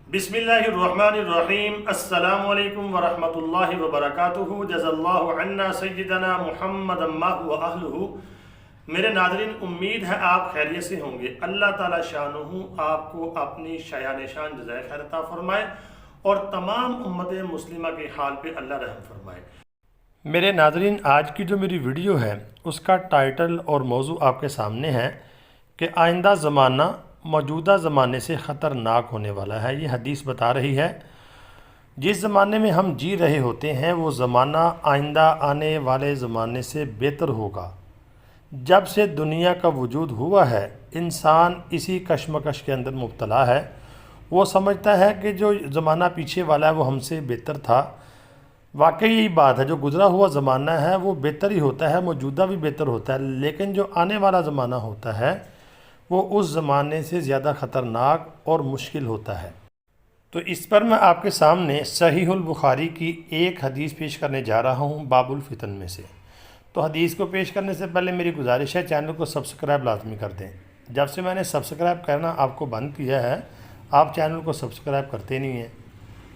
बिस्मिल्लाहिर्रहमानिर्रहीम। अस्सलामु अलैकुम वरहमतुल्लाहि वबरकातुहू। जज़ल्लाहु अन्ना सय्यदना मुहम्मदन मा हुवा अहलुहू। मेरे नाज़रीन, उम्मीद है आप खैरियत से होंगे। अल्लाह ताला शानुहु आपको अपनी शायान शान जज़ाए खैर अता फरमाए और तमाम उम्मत मुस्लिमा के हाल पे अल्लाह रहम फरमाए। मेरे नाज़रीन, आज की जो मेरी वीडियो है उसका टाइटल और मौजू आपके सामने है कि आइंदा ज़माना मौजूदा ज़माने से ख़तरनाक होने वाला है। ये हदीस बता रही है जिस ज़माने में हम जी रहे होते हैं वो ज़माना आइंदा आने वाले ज़माने से बेहतर होगा। जब से दुनिया का वजूद हुआ है इंसान इसी कशमकश के अंदर मुब्तला है। वो समझता है कि जो ज़माना पीछे वाला है वो हमसे बेहतर था। वाकई यही बात है, जो गुज़रा हुआ ज़माना है वो बेहतर ही होता है, मौजूदा भी बेहतर होता है, लेकिन जो आने वाला ज़माना होता है वो उस ज़माने से ज़्यादा ख़तरनाक और मुश्किल होता है। तो इस पर मैं आपके सामने सहीहुल बुखारी की एक हदीस पेश करने जा रहा हूँ बाबुल फितन में से। तो हदीस को पेश करने से पहले मेरी गुजारिश है चैनल को सब्सक्राइब लाजमी कर दें। जब से मैंने सब्सक्राइब करना आपको बंद किया है आप चैनल को सब्सक्राइब करते नहीं हैं,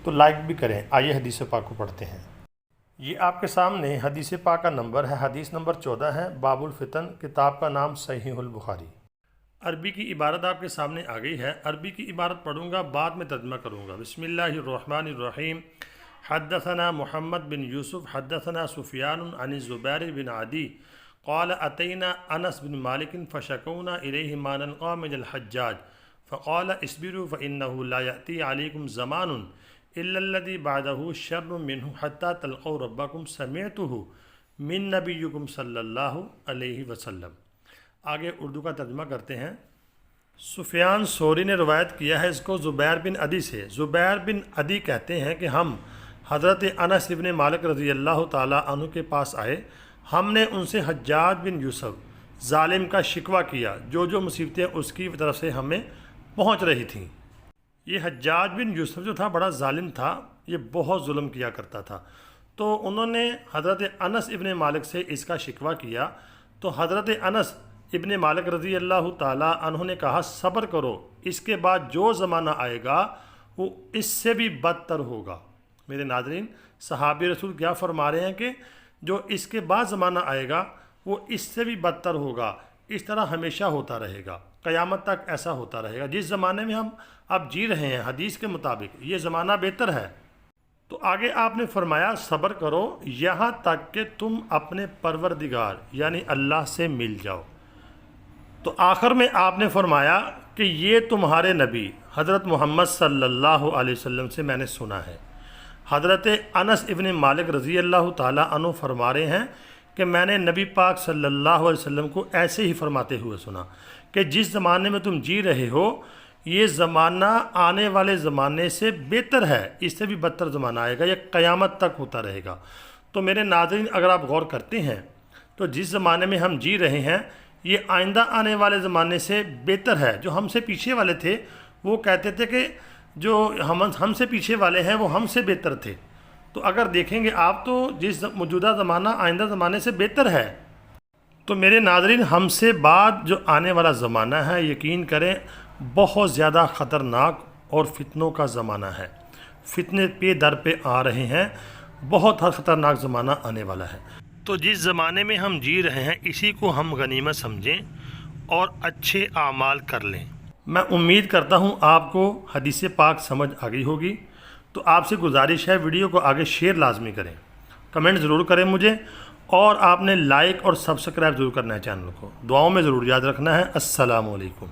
तो लाइक भी करें। आइए हदीस पाक को पढ़ते हैं। ये आपके सामने हदीस पाक का नंबर है, हदीस नंबर 14 है। बाबुल फितन, किताब का नाम सहीहुल बुखारी। अरबी की इबारत आपके सामने आ गई है। अरबी की इबारत पढ़ूंगा, बाद में तर्जुमा करूंगा। बिस्मिल्लाहिर्रहमानिर्रहीम। हद्दसना मुहम्मद बिन यूसुफ हद्दसना सुफियान अन ज़ुबैर बिन अदी क़ाल अतैना अनस बिन मालिक फ़शकौना इलैहि मानन क़ामिल हज्जाज फ़क़ाल इस्बिरु फ़इन्नहु ला यअती अलैकुम ज़मानुन इल्लल्लज़ी बअदहु शर्रुम मिन्हु हत्ता तलक़ौ रब्बकुम समिअतुहु मिन नबिय्यिकुम सल्लल्लाहु अलैहि वसल्लम। आगे उर्दू का तर्जुमा करते हैं। सुफियान सोरी ने रवायत किया है इसको ज़ुबैर बिन अदी से। ज़ुबैर बिन अदी कहते हैं कि हम हज़रत अनस इब्न मालिक रज़ी अल्लाह ताला अन्हु के पास आए। हमने उनसे हज्जाज बिन यूसुफ ज़ालिम का शिकवा किया, जो जो मुसीबतें उसकी तरफ से हमें पहुँच रही थीं। ये हज्जाज बिन यूसुफ जो था बड़ा ज़ालिम था, ये बहुत जुल्म किया करता था। तो उन्होंने हज़रत अनस इब्न मालिक से इसका शिकवा किया। तो हज़रत अनस इब्न मालिक रज़ी अल्लाह ताला अन्हु ने कहा सब्र करो, इसके बाद जो ज़माना आएगा वो इससे भी बदतर होगा। मेरे नाज़रीन, सहाबी रसूल क्या फरमा रहे हैं कि जो इसके बाद ज़माना आएगा वो इससे भी बदतर होगा। इस तरह हमेशा होता रहेगा, क़यामत तक ऐसा होता रहेगा। जिस ज़माने में हम अब जी रहे हैं हदीस के मुताबिक ये ज़माना बेहतर है। तो आगे आपने फरमाया सब्र करो यहाँ तक कि तुम अपने परवरदिगार यानी अल्लाह से मिल जाओ। तो आखिर में आपने फरमाया कि ये तुम्हारे नबी हज़रत मोहम्मद सल्लल्लाहु अलैहि वसल्लम से मैंने सुना है। हज़रत अनस इब्न मालिक रज़ी अल्लाह ताला अन्हु फरमा रहे हैं कि मैंने नबी पाक सल्लल्लाहु अलैहि वसल्लम को ऐसे ही फरमाते हुए सुना कि जिस ज़माने में तुम जी रहे हो ये ज़माना आने वाले ज़माने से बेहतर है, इससे भी बदतर ज़माना आएगा, ये क़यामत तक होता रहेगा। तो मेरे नाज़रीन, अगर आप गौर करते हैं तो जिस ज़माने में हम जी रहे हैं ये आइंदा आने वाले ज़माने से बेहतर है। जो हमसे पीछे वाले थे वो कहते थे कि जो हमसे पीछे वाले हैं वो हमसे बेहतर थे। तो अगर देखेंगे आप तो जिस मौजूदा ज़माना आइंदा ज़माने से बेहतर है। तो मेरे नाज़रीन, हमसे बाद जो आने वाला ज़माना है यकीन करें बहुत ज़्यादा ख़तरनाक और फितनों का ज़माना है। फितने पे दर पे आ रहे हैं, बहुत ख़तरनाक ज़माना आने वाला है। तो जिस ज़माने में हम जी रहे हैं इसी को हम गनीमत समझें और अच्छे आमाल कर लें। मैं उम्मीद करता हूँ आपको हदीस पाक समझ आ गई होगी। तो आपसे गुजारिश है वीडियो को आगे शेयर लाजमी करें, कमेंट ज़रूर करें मुझे, और आपने लाइक और सब्सक्राइब ज़रूर करना है चैनल को। दुआओं में ज़रूर याद रखना है। अस्सलामु अलैकुम।